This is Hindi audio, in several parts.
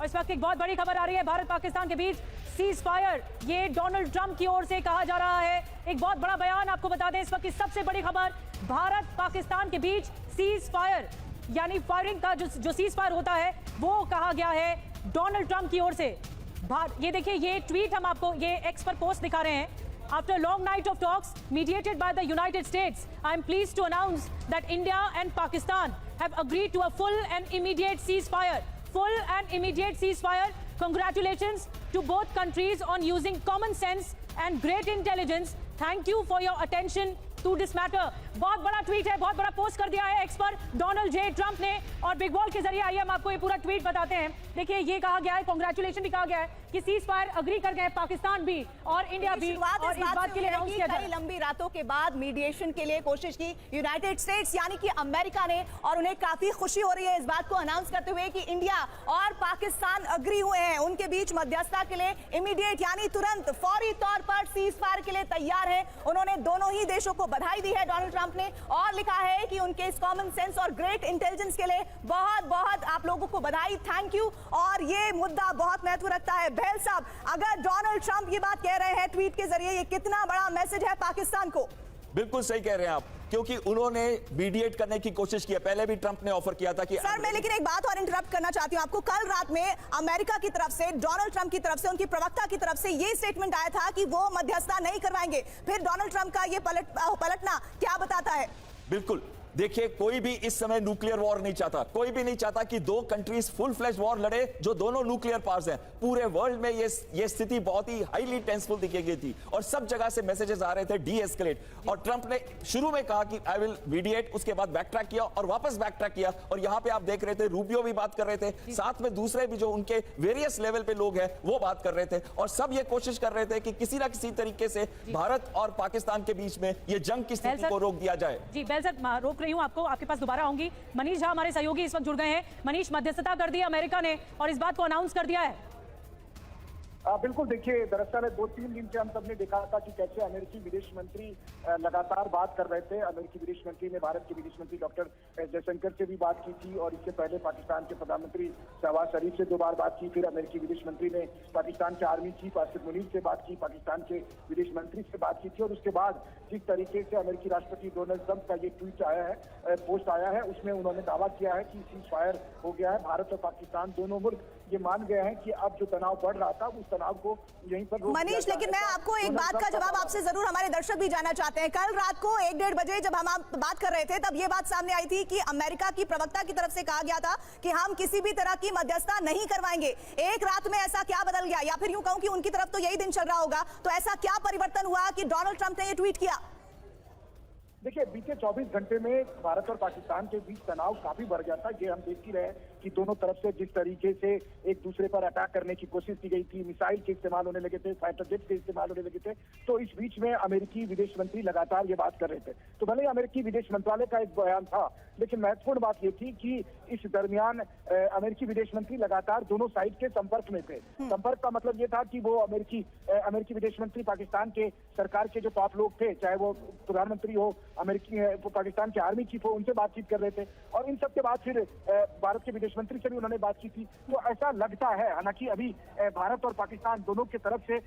और इस वक्त एक बहुत बड़ी खबर आ रही है भारत पाकिस्तान के बीच सीज फायर, ये डोनाल्ड ट्रंप की ओर से कहा जा रहा है। एक बहुत बड़ा बयान आपको बता दें, इस वक्त की सबसे बड़ी खबर, भारत पाकिस्तान के बीच सीज फायर यानी फायरिंग का जो सीज फायर होता है वो कहा गया है डोनाल्ड ट्रंप की ओर से। ये देखिए, ये ट्वीट हम आपको ये एक्स पर पोस्ट दिखा रहे हैं। After a long night of talks mediated by the United States, I am pleased to announce that India and Pakistan have agreed to a full and immediate ceasefire. Full and immediate ceasefire. Congratulations to both countries on using common sense and great intelligence. Thank you for your attention to this matter. बहुत बड़ा ट्वीट है, बहुत बड़ा पोस्ट कर दिया है एक्स पर डोनाल्ड जे ट्रंप ने और बिग वॉल के जरिए। आइए हम आपको ये पूरा ट्वीट बताते हैं। देखिए, ये कहा गया है, कांग्रेचुलेशन भी कहा गया है कि सीज फायर अग्री कर गए पाकिस्तान भी और इंडिया भी, और इस बात के लिए अनाउंस किया कई लंबी रातों के बाद मीडिएशन के लिए कोशिश की यूनाइटेड स्टेट्स यानी कि अमेरिका ने, और उन्हें काफी खुशी हो रही है इस बात को अनाउंस करते हुए कि इंडिया और पाकिस्तान अग्री हुए हैं, उनके बीच मध्यस्थता के लिए इमीडिएट यानी तुरंत फौरी तौर पर सीज फायर के लिए तैयार है। उन्होंने दोनों ही देशों को बधाई दी है डोनाल्ड ट्रंप ने, और लिखा है कि उनके इस कॉमन सेंस और ग्रेट इंटेलिजेंस के लिए बहुत बहुत आप लोगों को बधाई, थैंक यू। और ये मुद्दा बहुत महत्व रखता है। बहल साहब, अगर डोनाल्ड ट्रंप ये बात कह रहे हैं ट्वीट के जरिए, ये कितना बड़ा मैसेज है पाकिस्तान को? बिल्कुल सही कह रहे हैं आप, क्योंकि उन्होंने मीडिएट करने की कोशिश की है। पहले भी ट्रंप ने ऑफर किया था कि सर, मैं लेकिन एक बात और इंटरप्ट करना चाहती हूं आपको। कल रात में अमेरिका की तरफ से, डोनाल्ड ट्रंप की तरफ से, उनकी प्रवक्ता की तरफ से ये स्टेटमेंट आया था कि वो मध्यस्थता नहीं करवाएंगे। फिर डोनाल्ड ट्रंप का ये पलटना क्या बताता है? बिल्कुल, देखिए, कोई भी इस समय न्यूक्लियर वॉर नहीं चाहता। कोई भी नहीं चाहता कि दो कंट्रीज फुल फ्लैश वॉर लड़े जो दोनों न्यूक्लियर पावर्स हैं। पूरे वर्ल्ड में ये स्थिति बहुत ही हाईली टेंसफुल दिखी गई थी और सब जगह से मैसेजेस आ रहे थे डी एस्केलेट। और ट्रंप ने शुरू में कहा कि आई विल मीडिएट, उसके बाद बैक ट्रैक किया और वापस बैक ट्रैक किया। और यहां पे आप देख रहे थे रूबियो भी बात कर रहे थे, साथ में दूसरे भी जो उनके वेरियस लेवल पे लोग हैं वो बात कर रहे थे, और सब ये कोशिश कर रहे थे कि किसी ना किसी तरीके से भारत और पाकिस्तान के बीच में ये जंग की स्थिति को रोक दिया जाए। जी बेल सर, रोक रही हूं आपको, आपके पास दोबारा आऊंगी। मनीष झा हमारे सहयोगी इस वक्त जुड़ गए हैं। मनीष, मध्यस्थता कर दी अमेरिका ने और इस बात को अनाउंस कर दिया है। बिल्कुल, देखिए, दरअसल 2-3 दिन से हम सबने देखा था कि कैसे अमेरिकी विदेश मंत्री लगातार बात कर रहे थे। अमेरिकी विदेश मंत्री ने भारत के विदेश मंत्री डॉक्टर जयशंकर से भी बात की थी, और इससे पहले पाकिस्तान के प्रधानमंत्री शहबाज शरीफ से 2 बार बात की। फिर अमेरिकी विदेश मंत्री ने पाकिस्तान के आर्मी चीफ आसिफ मुनीर से बात की, पाकिस्तान के विदेश मंत्री से बात की थी। और उसके बाद जिस तरीके से अमेरिकी राष्ट्रपति डोनाल्ड ट्रंप का ये ट्वीट आया है, पोस्ट आया है, उसमें उन्होंने दावा किया है कि सीज फायर हो गया है। भारत और पाकिस्तान दोनों मुल्क ये मान गए हैं कि अब जो तनाव बढ़ रहा था उस तनाव को यहीं पर रोक। मनीष, लेकिन मैं आपको एक बात का जवाब आपसे जरूर, हमारे दर्शक भी जानना चाहते हैं। कल रात को 1-1:30 बजे जब हम आप बात कर रहे थे, तब ये बात सामने आई थी कि अमेरिका की प्रवक्ता की तरफ से कहा गया था कि हम किसी भी तरह की मध्यस्थता नहीं करवाएंगे। एक रात में ऐसा क्या बदल गया, या फिर यूं कहूं कि उनकी तरफ तो यही दिन चल रहा होगा, तो ऐसा क्या परिवर्तन हुआ कि डोनाल्ड ट्रंप ने ये ट्वीट किया? देखिए, बीते 24 घंटे में भारत और पाकिस्तान के बीच तनाव काफी बढ़ गया था। ये हम देख ही रहे हैं कि दोनों तरफ से जिस तरीके से एक दूसरे पर अटैक करने की कोशिश की गई थी, मिसाइल के इस्तेमाल होने लगे थे, फाइटर जेट के इस्तेमाल होने लगे थे। तो इस बीच में अमेरिकी विदेश मंत्री लगातार ये बात कर रहे थे। तो भले ही अमेरिकी विदेश मंत्रालय का एक बयान था, लेकिन महत्वपूर्ण बात ये थी कि इस दरमियान अमेरिकी विदेश मंत्री लगातार दोनों साइड के संपर्क में थे। संपर्क का मतलब ये था कि वो अमेरिकी विदेश मंत्री पाकिस्तान के सरकार के जो टॉप लोग थे, चाहे वो प्रधानमंत्री हो, पाकिस्तान के आर्मी चीफ हो, उनसे बातचीत कर रहे थे। और इन सब के बाद फिर भारत के विदेश मंत्री से भी उन्होंने बात की थी। तो ऐसा लगता है, हालांकि अभी भारत और पाकिस्तान दोनों की तरफ से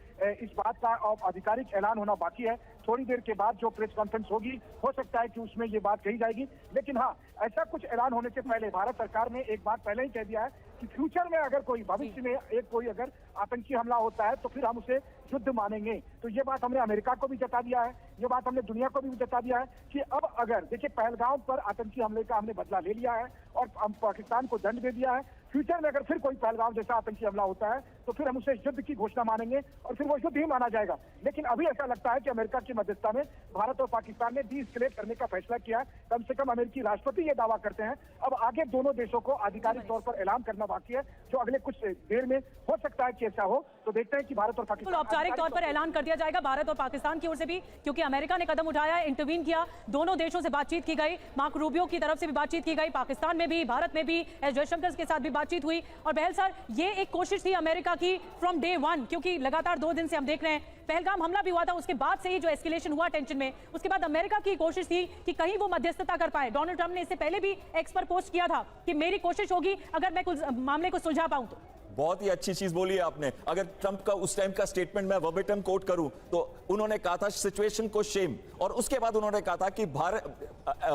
इस बात का आधिकारिक ऐलान होना बाकी है। थोड़ी देर के बाद जो प्रेस कॉन्फ्रेंस होगी, हो सकता है कि उसमें ये बात कही जाएगी। लेकिन हाँ, ऐसा कुछ ऐलान होने से पहले भारत सरकार ने एक बात पहले ही कह दिया है कि फ्यूचर में अगर कोई भविष्य में कोई अगर आतंकी हमला होता है तो फिर हम उसे युद्ध मानेंगे। तो ये बात हमने अमेरिका को भी जता दिया है, ये बात हमने दुनिया को भी जता दिया है कि अब अगर देखिए, पहलगाम पर आतंकी हमले का हमने बदला ले लिया है और हम पाकिस्तान को दंड दे दिया है। फ्यूचर में अगर फिर कोई पहलगाम जैसा आतंकी हमला होता है तो फिर हम उसे युद्ध की घोषणा मानेंगे और फिर वो युद्ध ही माना जाएगा। लेकिन अभी ऐसा लगता है कि अमेरिका की मध्यस्थता में भारत और पाकिस्तान ने डी-एस्केलेट करने का फैसला किया है। कम से कम अमेरिकी राष्ट्रपति ये दावा करते हैं। अब आगे दोनों देशों को आधिकारिक तौर पर ऐलान करना बाकी है, जो अगले कुछ देर में हो सकता है कि ऐसा हो। तो देखते हैं कि भारत और पाकिस्तान औपचारिक तौर पर ऐलान कर दिया जाएगा भारत और पाकिस्तान की ओर से भी, क्योंकि अमेरिका ने कदम उठाया, इंटरवीन किया, दोनों देशों से बातचीत की गई, मार्को रूबियो की तरफ से भी बातचीत की गई, पाकिस्तान में भी, भारत में भी एस जयशंकर के साथ भी बातचीत हुई। और बहल सर, ये एक कोशिश थी अमेरिका की फ्रॉम डे वन, क्योंकि लगातार 2 दिन से हम देख रहे हैं पहलगाम हमला भी हुआ था, उसके बाद से ही जो एस्केलेशन हुआ टेंशन में, उसके बाद अमेरिका की कोशिश थी कि कहीं वो मध्यस्थता कर पाए। डोनाल्ड ट्रंप ने इससे पहले भी एक्स पर पोस्ट किया था कि मेरी कोशिश होगी अगर मैं कुछ मामले को सुलझा पाऊं तो। बहुत ही अच्छी चीज बोली है आपने। अगर ट्रंप का उस टाइम का स्टेटमेंट मैं वर्बेटम कोट करूं तो उन्होंने कहा था सिचुएशन को शेम, और उसके बाद उन्होंने कहा था कि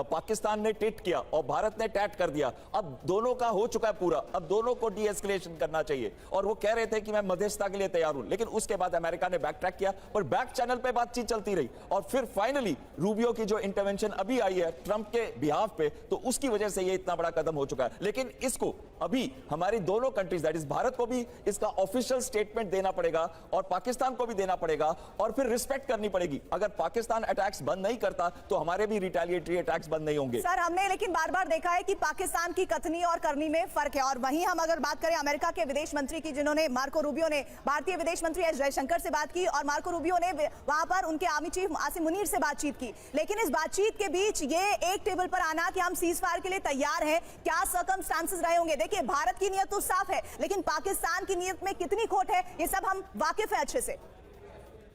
पाकिस्तान ने टिट किया और भारत ने टैट कर दिया। अब दोनों का हो चुका है पूरा, अब दोनों को डी एस्केलेशन करना चाहिए। और वो कह रहे थे कि मैं मध्यस्थता के लिए तैयार हूं, लेकिन उसके बाद अमेरिका ने बैक ट्रैक किया और बैक चैनल पे बातचीत चलती रही। और फिर फाइनली रूबियो की जो इंटरवेंशन अभी आई है ट्रंप के बिहाफ पे, तो उसकी वजह से ये इतना बड़ा कदम हो चुका है। लेकिन इसको अभी हमारी दोनों कंट्रीज, दैट इज भारत को भी इसका ऑफिशियल स्टेटमेंट देना पड़ेगा और पाकिस्तान को भी देना पड़ेगा, और फिर रिस्पेक्ट करनी पड़ेगी। अगर पाकिस्तान अटैक्स बंद नहीं करता तो हमारे भी रिटेलिएटरी अटैक्स बंद नहीं होंगे। सर, हमने लेकिन बार बार देखा है कि पाकिस्तान की कथनी और करनी में फर्क है। और वहीं हम अगर बात करें अमेरिका के विदेश मंत्री की, जिन्होंने मार्को रूबियो ने भारतीय विदेश मंत्री एस जयशंकर से बात की और मार्को रूबियो ने वहां पर उनके आर्मी चीफ आसिम मुनीर से बातचीत की। लेकिन इस बातचीत के बीच ये एक टेबल पर आना कि हम सीज फायर के लिए तैयार हैं, क्या सर्कमस्टांसेस रहे होंगे? देखिए, भारत की नीयत तो साफ है, लेकिन पाकिस्तान की नीयत में कितनी खोट है, ये सब हम वाकिफ है अच्छे से।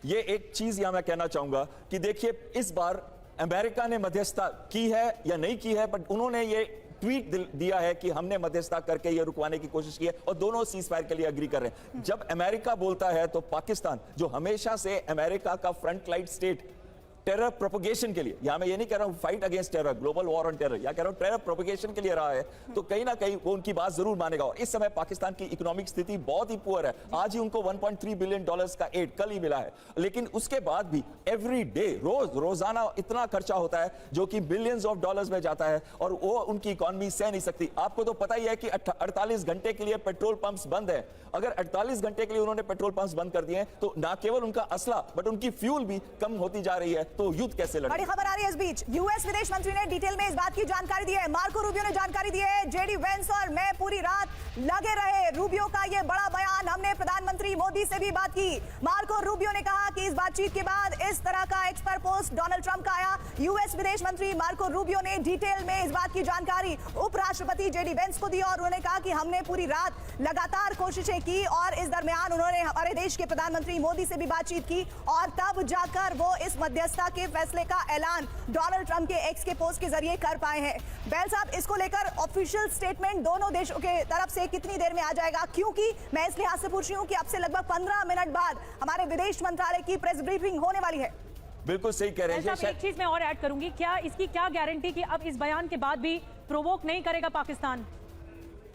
ये एक चीज यहां मैं कहना चाहूंगा कि देखिए, इस बार अमेरिका ने मध्यस्थता की है या नहीं की है, बट उन्होंने ये ट्वीट दिया है कि हमने मध्यस्थता करके ये रुकवाने की कोशिश की है और दोनों सीज फायर के लिए एग्री कर रहे हैं। जब अमेरिका बोलता है तो पाकिस्तान, जो हमेशा से अमेरिका का front line state terror propagation के लिए, यहां मैं ये नहीं कह रहा हूं fight against terror, global war on terror, या कह रहा हूं टेरर प्रोपगेशन के लिए रहा है, तो कहीं ना कहीं वो उनकी बात जरूर मानेगा। और इस समय पाकिस्तान की इकोनॉमिक स्थिति बहुत ही पुअर है। आज ही उनको 1.3 बिलियन डॉलर्स का एड कल ही मिला है, लेकिन उसके बाद भी एवरी डे, रोजाना इतना खर्चा होता है जो कि बिलियंस ऑफ डॉलर्स में जाता है, और वो उनकी इकोनॉमी सह नहीं सकती। आपको तो पता ही है कि 48 घंटे के लिए पेट्रोल पंप्स बंद है। अगर 48 घंटे के लिए उन्होंने पेट्रोल पंप्स बंद कर दिए तो ना केवल उनका असला बट उनकी फ्यूल भी कम होती जा रही है, तो युद्ध कैसे लड़े? बड़ी खबर आ रही है इस बीच, यूएस विदेश मंत्री ने डिटेल में इस बात की जानकारी दी है। मार्को रूबियो ने जानकारी दी है, जेडी वेंस और मैं पूरी रात लगे रहे। रूबियो का ये बड़ा बयान, हमने प्रधानमंत्री मोदी से भी बात की। मार्को रूबियो ने कहा कि इस बातचीत के बाद इस तरह का एक्स पर पोस्ट डोनाल्ड ट्रंप का आया। यूएस विदेश मंत्री मार्को रूबियो ने डिटेल में इस बात की जानकारी उपराष्ट्रपति जेडी वेंस को दी और उन्होंने कहा कि हमने पूरी रात लगातार कोशिशें की और इस दरमियान उन्होंने हमारे देश के प्रधानमंत्री मोदी से भी बातचीत की और तब जाकर वो इस मध्यस्थता के फैसले का ऐलान डोनाल्ड ट्रंप के एक्स के पोस्ट के जरिए कर पाए हैं। बैल साहब, इसको लेकर ऑफिशियल स्टेटमेंट दोनों देशों के तरफ से कितनी देर में आ जाएगा? क्योंकि मैं इस लिहाज से पूछ रही हूं कि अब से लगभग 15 मिनट बाद हमारे विदेश मंत्रालय की प्रेस ब्रीफिंग होने वाली है। बिल्कुल सही कह रहे हैं। एक चीज मैं और ऐड करूंगी, क्या इसकी क्या गारंटी कि अब इस बयान के बाद भी प्रोवोक नहीं करेगा पाकिस्तान?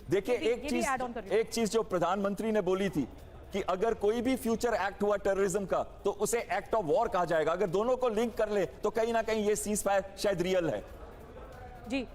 देखिए, एक चीज जो प्रधानमंत्री ने बोली थी कि अगर कोई भी फ्यूचर एक्ट हुआ टेररिज्म का तो उसे एक्ट ऑफ वॉर कहा जाएगा। अगर दोनों को लिंक कर ले तो कहीं ना कहीं ये सीज फायर शायद रियल है। जी,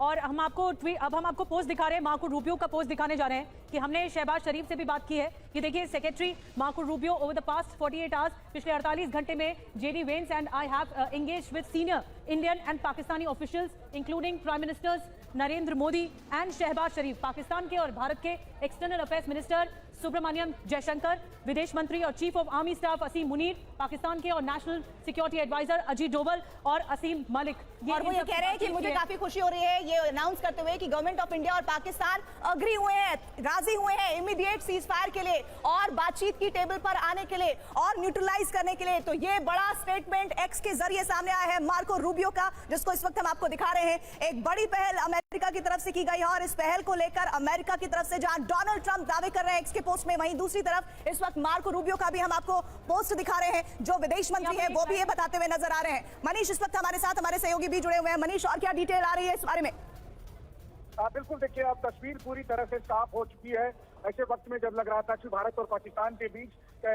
और हम आपको पोस्ट दिखा रहे हैं, मार्को रूबियो का पोस्ट दिखाने जा रहे हैं कि हमने शहबाज शरीफ से भी बात की है। ये देखिए, secretary Marco Rubio, over the past 48 hours, पिछले 48 घंटे में JD Vance and I have engaged with senior Indian and Pakistani officials including prime ministers Narendra Modi and Shehbaz Sharif, Pakistan के और भारत के external affairs minister Subrahmanyam Jaishankar, विदेश मंत्री और chief of army staff Asim Munir, Pakistan के और national security advisor Ajit Doval और असीम मलिक। और वो ये कह रहे हैं कि मुझे काफी खुशी हो रही है ये अनाउंस करते हुए कि गवर्नमेंट ऑफ इंडिया और पाकिस्तान अग्री हुए हैं, राजी हुए हैं इमीडिएट सीज फायर के लिए और बातचीत की टेबल पर आने के लिए और न्यूट्रलाइज करने के लिए। तो ये बड़ा स्टेटमेंट एक्स के जरिए सामने आया है मार्को रूबियो का, जिसको इस वक्त हम आपको दिखा रहे हैं। एक बड़ी पहल अमेरिका की तरफ से की गई है और इस पहल को लेकर अमेरिका की तरफ से जहां डोनाल्ड ट्रंप दावे कर रहे हैं एक्स के पोस्ट में, वहीं दूसरी तरफ इस वक्त मार्को रूबियो का भी हम आपको पोस्ट दिखा रहे हैं, जो विदेश मंत्री हैं वो भी ये बताते हुए नजर आ रहे हैं। मनीष इस वक्त हमारे साथ हमारे सहयोगी भी जुड़े हुए हैं। मनीष, और क्या डिटेल आ रही है इस बारे में? बिल्कुल, देखिए, अब तस्वीर पूरी तरह से साफ हो चुकी है। ऐसे वक्त में जब लग रहा था कि भारत और पाकिस्तान के बीच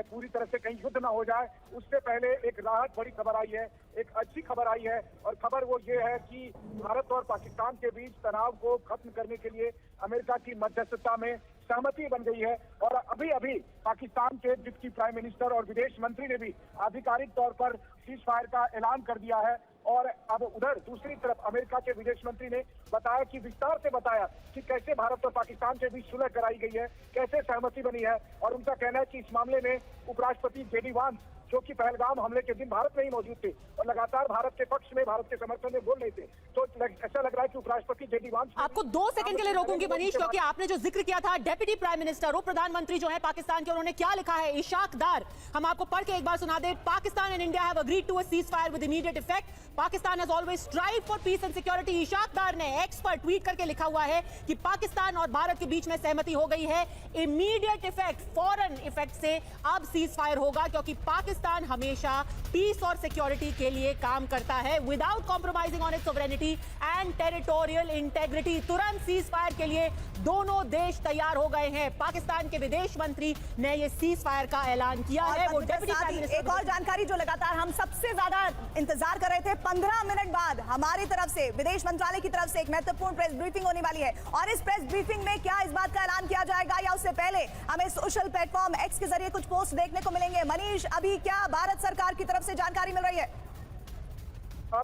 पूरी तरह से कहीं युद्ध ना हो जाए, उससे पहले एक राहत बड़ी खबर आई है, एक अच्छी खबर आई है। और खबर वो ये है कि भारत और पाकिस्तान के बीच तनाव को खत्म करने के लिए अमेरिका की मध्यस्थता में सहमति बन गई है। और अभी अभी पाकिस्तान के डिप्टी प्राइम मिनिस्टर और विदेश मंत्री ने भी आधिकारिक तौर पर सीज फायर का ऐलान कर दिया है। और अब उधर दूसरी तरफ अमेरिका के विदेश मंत्री ने बताया कि विस्तार से बताया कि कैसे भारत और पाकिस्तान के बीच सुलह कराई गई है, कैसे सहमति बनी है। और उनका कहना है कि इस मामले में उपराष्ट्रपति जेडी वांस जो कि पहलगाम हमले के दिन भारत में ही मौजूद थे और लगातार भारत के पक्ष में, भारत के समर्थन में बोल रहे थे। तो ऐसा लग रहा है कि उपराष्ट्रपति जेडी वांस आपको 2 सेकंड के लिए रोकूंगी मनीष, क्योंकि आपने जो जिक्र किया था डेप्यूटी प्राइम मिनिस्टर, उप प्रधानमंत्री जो है पाकिस्तान के, उन्होंने क्या लिखा है, इशाक दार, हम आपको पढ़ के एक बार सुना दे। Pakistan and India have agreed to a सीज फायर with immediate effect. Pakistan has always strive for peace and security. Ishaq Dar ने एक्स पर ट्वीट करके लिखा हुआ है कि पाकिस्तान और भारत के बीच में सहमति हो गई है, इमीडिएट इफेक्ट, फौरन इफेक्ट से अब सीज फायर होगा, क्योंकि पाकिस्तान हमेशा पीस और सिक्योरिटी के लिए काम करता है without compromising on it's sovereignty and territorial integrity. तुरंत सीज फायर के लिए दोनों देश तैयार हो गए हैं। पाकिस्तान के विदेश मंत्री ने यह सीज फायर का ऐलान किया है। वो डेप्यूटी प्राइम मिनिस्टर, एक और जानकारी जो लगातार हम सबसे ज्यादा इंतजार कर रहे थे, 15 मिनट बाद हमारी तरफ से, विदेश मंत्रालय की तरफ से एक महत्वपूर्ण प्रेस ब्रीफिंग होने वाली है। और इस प्रेस ब्रीफिंग में क्या इस बात का ऐलान किया जाएगा या उससे पहले हमें सोशल प्लेटफॉर्म एक्स के जरिए कुछ पोस्ट देखने को मिलेंगे? मनीष, अभी क्या भारत सरकार की तरफ से जानकारी मिल रही है?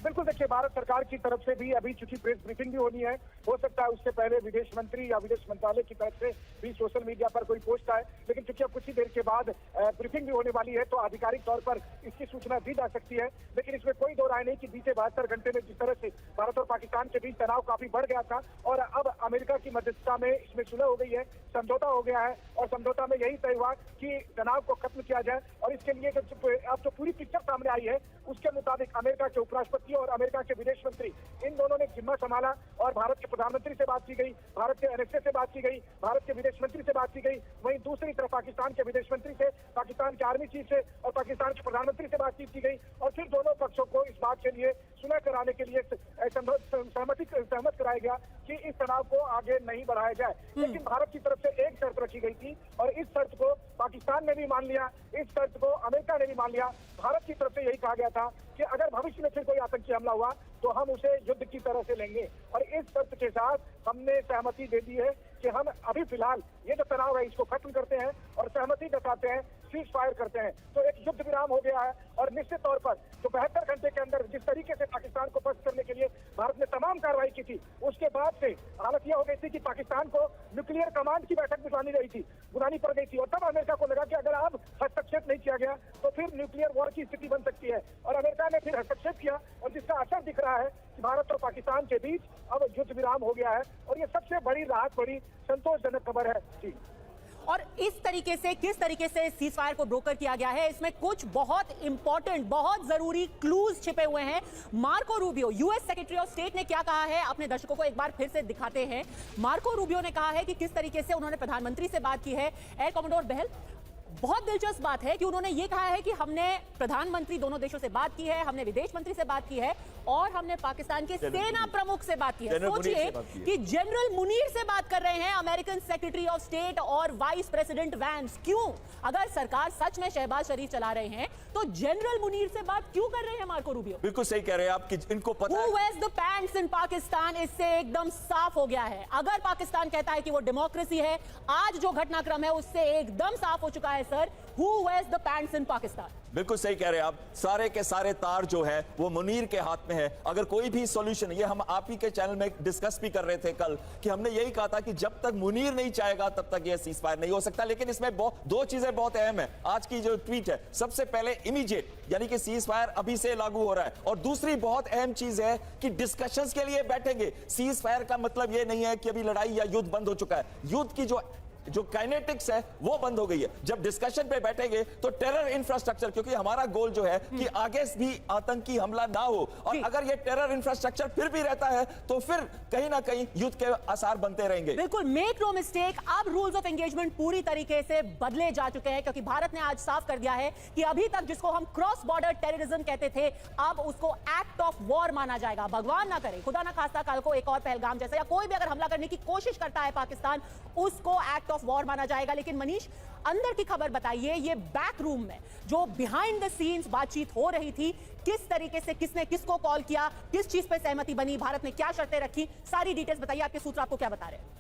बिल्कुल, देखिए भारत सरकार की तरफ से भी अभी चूंकि प्रेस ब्रीफिंग भी होनी है, हो सकता है उससे पहले विदेश मंत्री या विदेश मंत्रालय की तरफ से भी सोशल मीडिया पर कोई पोस्ट आए, लेकिन चूंकि अब कुछ ही देर के बाद ब्रीफिंग भी होने वाली है तो आधिकारिक तौर पर इसकी सूचना दी जा सकती है। लेकिन इसमें कोई दो राय नहीं कि बीते 72 घंटे में जिस तरह से भारत और पाकिस्तान के बीच तनाव काफी बढ़ गया था और अब अमेरिका की मध्यस्थता में इसमें सुलह हो गई है, समझौता हो गया है और समझौता में यही तय हुआ कि तनाव को खत्म किया जाए। और इसके लिए अब जो पूरी पिक्चर सामने आई है उसके मुताबिक अमेरिका के उपराष्ट्रपति और अमेरिका के विदेश मंत्री, इन दोनों ने जिम्मा संभाला और भारत के प्रधानमंत्री से बात की गई, भारत के एनएसए से बात की गई, भारत के विदेश मंत्री से बात की गई। वहीं दूसरी तरफ पाकिस्तान के विदेश मंत्री से, पाकिस्तान के आर्मी चीफ से और पाकिस्तान के प्रधानमंत्री से बातचीत की गई और फिर दोनों पक्षों को इस बात के लिए सुलह कराने के लिए सहमत कराया गया कि इस तनाव को आगे नहीं बढ़ाया जाए। लेकिन भारत की तरफ से एक शर्त रखी गई थी और इस शर्त को पाकिस्तान ने भी मान लिया, इस शर्त को अमेरिका ने भी मान लिया। भारत की तरफ से यही कहा गया था कि अगर भविष्य में फिर कोई आतंकी हमला हुआ तो हम उसे युद्ध की तरह से लेंगे और इस शर्त के साथ हमने सहमति दे दी है कि हम अभी फिलहाल ये जो तनाव है इसको खत्म करते हैं और सहमति जताते हैं, सीज फायर करते हैं। तो एक युद्ध विराम हो गया है और निश्चित तौर पर जो 72 घंटे के अंदर जिस तरीके से पाकिस्तान को पस्त करने के लिए भारत ने तमाम कार्रवाई की थी, उसके बाद से हालत यह हो गई थी कि पाकिस्तान को न्यूक्लियर कमांड की बैठक बुलानी पड़ गई थी और तब अमेरिका को लगा कि अगर अब हस्तक्षेप नहीं किया गया तो फिर न्यूक्लियर वॉर की स्थिति बन सकती है और अमेरिका ने फिर हस्तक्षेप किया और जिसका असर दिख रहा है कि भारत और पाकिस्तान के बीच अब युद्ध विराम हो गया है और ये सबसे बड़ी राहत, बड़ी संतोषजनक खबर है जी। और इस तरीके से, किस तरीके से सीज फायर को ब्रोकर किया गया है, इसमें कुछ बहुत इंपॉर्टेंट, बहुत जरूरी क्लूज छिपे हुए हैं। Marco Rubio, US secretary of state, ने क्या कहा है अपने दर्शकों को एक बार फिर से दिखाते हैं। मार्को रूबियो ने कहा है कि किस तरीके से उन्होंने प्रधानमंत्री से बात की है। एयर कमांडर बहल, बहुत दिलचस्प बात है कि उन्होंने ये कहा है कि हमने प्रधानमंत्री दोनों देशों से बात की है, हमने विदेश मंत्री से बात की है और हमने पाकिस्तान के सेना प्रमुख से बात की है। सोचिए कि जनरल मुनीर से बात कर रहे हैं अमेरिकन सेक्रेटरी ऑफ स्टेट और वाइस प्रेसिडेंट वैंस। क्यों? अगर सरकार सच में शहबाज शरीफ चला रहे हैं तो जनरल मुनीर से बात क्यों कर रहे हैं मार्को रूबियो? बिल्कुल सही कह रहे हैं आप कि इनको पता है। Who wears the pants in Pakistan, इससे एकदम साफ हो गया है। अगर पाकिस्तान कहता है कि वो डेमोक्रेसी है, आज जो घटनाक्रम है उससे एकदम साफ हो चुका है sir. Who wears the pants in Pakistan? बिल्कुल सही कह रहे हैं आप, सारे के सारे तार जो है वो मुनीर के हाथ में है। अगर कोई भी सॉल्यूशन, ये हम आप ही के चैनल में डिस्कस भी कर रहे थे कल कि हमने यही कहा था कि जब तक मुनीर नहीं चाहेगा तब तक ये सीज फायर नहीं हो सकता। लेकिन इसमें दो चीजें बहुत अहम है। आज की जो ट्वीट है, सबसे पहले इमीडिएट यानी कि सीज फायर अभी से लागू हो रहा है और दूसरी बहुत अहम चीज है कि डिस्कशंस के लिए बैठेंगे। सीज फायर का मतलब ये नहीं है कि अभी लड़ाई या युद्ध बंद हो चुका है। युद्ध की जो काइनेटिक्स है वो बंद हो गई है। जब डिस्कशन पे बैठेंगे तो टेरर इंफ्रास्ट्रक्चर, क्योंकि हमारा गोल जो है कि आगे भी आतंकी हमला ना हो और अगर ये टेरर इंफ्रास्ट्रक्चर फिर भी रहता है तो फिर कहीं ना कहीं युद्ध के आसार बनते रहेंगे। बिल्कुल, मेक नो मिस्टेक, अब रूल्स ऑफ एंगेजमेंट पूरी तरीके से बदले जा चुके हैं क्योंकि भारत ने आज साफ कर दिया है कि अभी तक जिसको हम क्रॉस बॉर्डर टेररिज्म कहते थे, अब उसको एक्ट ऑफ वॉर माना जाएगा। भगवान ना करे, खुदा ना खास्ता, कल को एक और पहलगाम जैसा या कोई भी अगर हमला करने की कोशिश करता है पाकिस्तान, उसको एक्ट ऑफ वॉर माना जाएगा। लेकिन मनीष, अंदर की खबर बताइए, ये बैक रूम में जो बिहाइंड द सीन्स बातचीत हो रही थी, किस तरीके से, किसने किसको कॉल किया, किस चीज पे सहमति बनी, भारत ने क्या शर्तें रखी, सारी डिटेल्स बताइए। आपके सूत्र आपको क्या बता रहे हैं?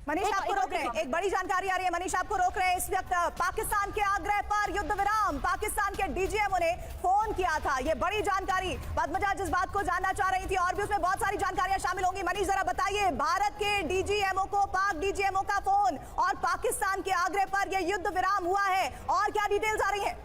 मनीष आपको रोक रहे हैं, एक बड़ी जानकारी आ रही है। मनीष आपको रोक रहे हैं इस वक्त। पाकिस्तान के आग्रह पर युद्ध विराम, पाकिस्तान के डीजीएमओ ने फोन किया था। ये बड़ी जानकारी, पद्मजा जिस बात को जानना चाह रही थी और भी उसमें बहुत सारी जानकारियां शामिल होंगी। मनीष जरा बताइए, भारत के डीजीएमओ को पाक डीजीएमओ का फोन और पाकिस्तान के आग्रह पर यह युद्ध विराम हुआ है और क्या डिटेल्स आ रही है?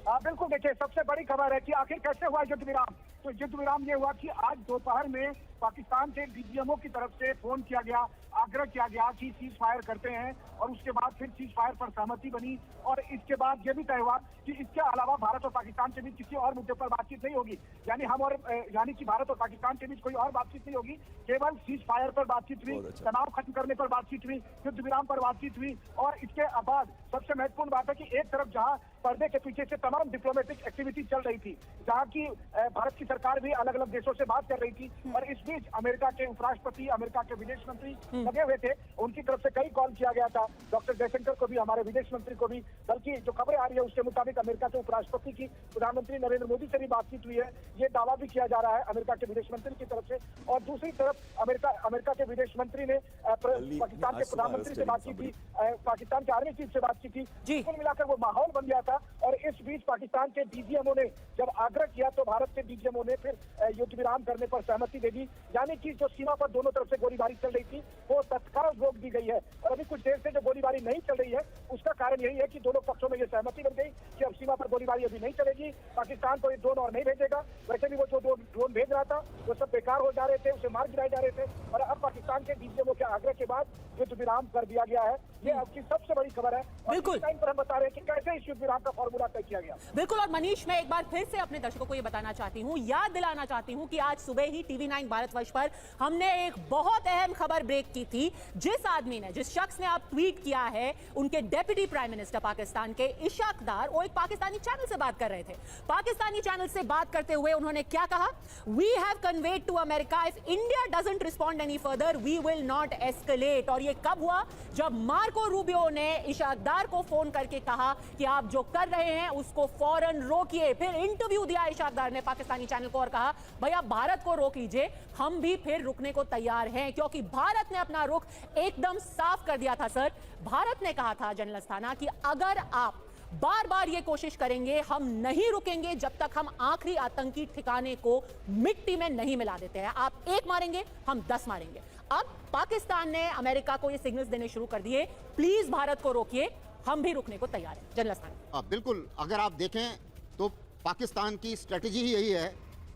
बिल्कुल, देखिए सबसे बड़ी खबर है कि आखिर कैसे हुआ युद्ध विराम। तो युद्ध विराम ये हुआ कि आज दोपहर में पाकिस्तान से डीजीएमओ की तरफ से फोन किया गया, आग्रह किया गया कि सीज फायर करते हैं, और उसके बाद फिर सीज फायर पर सहमति बनी। और इसके बाद ये भी तय हुआ कि इसके अलावा भारत और पाकिस्तान के बीच किसी और मुद्दे पर बातचीत नहीं होगी, यानी कि भारत और पाकिस्तान के बीच कोई और बातचीत नहीं होगी, केवल सीज फायर पर बातचीत हुई, तनाव खत्म करने पर बातचीत हुई, युद्ध विराम पर बातचीत हुई। और इसके बाद सबसे महत्वपूर्ण बात है कि एक तरफ जहां पर्दे के पीछे से तमाम डिप्लोमेटिक एक्टिविटी चल रही थी, जहां की भारत की सरकार भी अलग अलग देशों से बात कर रही थी, और इस बीच अमेरिका के उपराष्ट्रपति, अमेरिका के विदेश मंत्री लगे हुए थे। उनकी तरफ से कई कॉल किया गया था, डॉक्टर जयशंकर को भी, हमारे विदेश मंत्री को भी। बल्कि जो खबरें आ रही है उसके मुताबिक अमेरिका के उपराष्ट्रपति की प्रधानमंत्री नरेंद्र मोदी से भी बातचीत हुई है, ये दावा भी किया जा रहा है अमेरिका के विदेश मंत्री की तरफ से। और दूसरी तरफ अमेरिका के विदेश मंत्री ने पाकिस्तान के प्रधानमंत्री से बात की थी, पाकिस्तान के आर्मी चीफ से बात की थी। कुल मिलाकर वो माहौल बन गया था। और इस बीच पाकिस्तान के डीजीएमओ ने जब आग्रह किया तो भारत के डीजीएमओ ने फिर युद्ध विराम करने पर सहमति दे दी, यानी कि जो सीमा पर दोनों तरफ से गोलीबारी चल रही थी वो तत्काल रोक दी गई है। और अभी कुछ देर से जो गोलीबारी नहीं चल रही है उसका कारण यही है कि दोनों पक्षों में ये सहमति बन गई कि अब सीमा पर गोलीबारी अभी नहीं चलेगी, पाकिस्तान को ये ड्रोन और नहीं भेजेगा। वैसे भी वो जो ड्रोन भेज रहा था वो सब बेकार हो जा रहे थे, उसे मार गिराए जा रहे थे। और अब पाकिस्तान के डीजीएमओ के आग्रह के बाद युद्ध विराम कर दिया गया है। ये अब की सबसे बड़ी खबर है। बिल्कुल, टाइम पर हम बता रहे हैं कि कैसे इस युद्ध विराम का फॉर्मूला तय किया गया। बिल्कुल। और मनीष, मैं एक बार फिर से अपने दर्शकों को ये बताना चाहती हूँ, याद दिलाना चाहती हूँ कि आज सुबह ही TV9 भारतवर्ष पर हमने एक बहुत अहम खबर ब्रेक की थी। जिस शख्स ने आप ट्वीट किया है, उनके डेप्यूटी प्राइम मिनिस्टर पाकिस्तान के इशाक डार, वो एक पाकिस्तानी चैनल से बात कर रहे थे। पाकिस्तानी चैनल से बात करते हुए उन्होंने क्या कहा? We have conveyed to America, if India doesn't respond any further we will not escalate. और ये कब हुआ? जब मार्को रूबियो ने इशाक डार को फोन करके कहा कि आप जो कर रहे हैं उसको फौरन रोकिए। फिर इंटरव्यू दिया इशाक डार ने पाकिस्तानी चैनल को और कहा, भैया भारत को रोक लीजिए, हम भी फिर रुकने को तैयार हैं, क्योंकि भारत ने अपना रुख एकदम साफ कर दिया था। सर, भारत ने कहा था जनरल अस्थाना कि अगर आप बार बार ये कोशिश करेंगे हम नहीं रुकेंगे जब तक हम आखिरी आतंकी ठिकाने को मिट्टी में नहीं मिला देते हैं। आप एक मारेंगे, हम 10 मारेंगे। अब पाकिस्तान ने अमेरिका को ये सिग्नल्स देने शुरू कर दिए, प्लीज भारत को रोकिए, हम भी रुकने को तैयार हैं। जनरल अस्थाना, बिल्कुल, अगर आप देखें तो पाकिस्तान की स्ट्रेटेजी ही यही है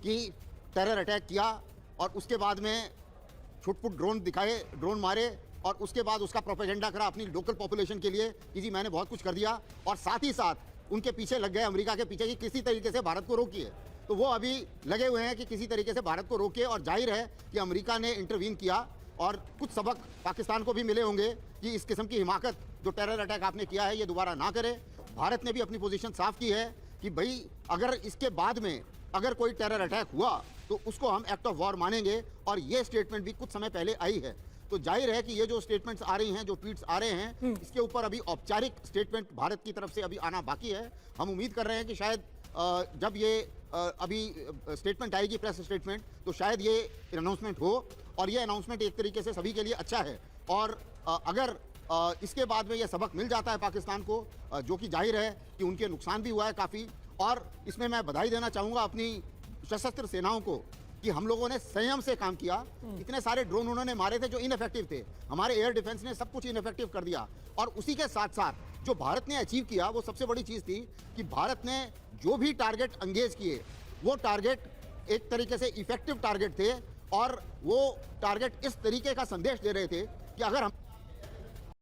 कि टेरर अटैक किया और उसके बाद में छुटपुट ड्रोन दिखाए, ड्रोन मारे, और उसके बाद उसका प्रोपेगेंडा करा अपनी लोकल पॉपुलेशन के लिए कि जी मैंने बहुत कुछ कर दिया, और साथ ही साथ उनके पीछे लग गए, अमेरिका के पीछे, कि किसी तरीके से भारत को रोकिए। तो वो अभी लगे हुए हैं कि किसी तरीके से भारत को रोके, और जाहिर है कि अमेरिका ने इंटरवीन किया और कुछ सबक पाकिस्तान को भी मिले होंगे कि इस किस्म की हिमाकत जो टेरर अटैक आपने किया है ये दोबारा ना करे। भारत ने भी अपनी पोजीशन साफ की है कि भाई अगर इसके बाद में अगर कोई टेरर अटैक हुआ तो उसको हम एक्ट ऑफ वॉर मानेंगे, और ये स्टेटमेंट भी कुछ समय पहले आई है। तो जाहिर है कि ये जो स्टेटमेंट्स आ रही हैं, जो ट्वीट्स आ रहे हैं, इसके ऊपर अभी औपचारिक स्टेटमेंट भारत की तरफ से अभी आना बाकी है। हम उम्मीद कर रहे हैं कि शायद जब ये अभी स्टेटमेंट आएगी, प्रेस स्टेटमेंट, तो शायद ये अनाउंसमेंट हो, और ये अनाउंसमेंट एक तरीके से सभी के लिए अच्छा है। और अगर इसके बाद में ये सबक मिल जाता है पाकिस्तान को, जो कि जाहिर है कि उनके नुकसान भी हुआ है काफ़ी, और इसमें मैं बधाई देना चाहूँगा अपनी सशस्त्र सेनाओं को कि हम लोगों ने संयम से काम किया। इतने सारे ड्रोन उन्होंने मारे थे जो इनइफेक्टिव थे, हमारे एयर डिफेंस ने सब कुछ इनइफेक्टिव कर दिया। और उसी के साथ साथ जो भारत ने अचीव किया वो सबसे बड़ी चीज़ थी कि भारत ने जो भी टारगेट एंगेज किए वो टारगेट एक तरीके से इफेक्टिव टारगेट थे, और वो टारगेट इस तरीके का संदेश दे रहे थे कि अगर हम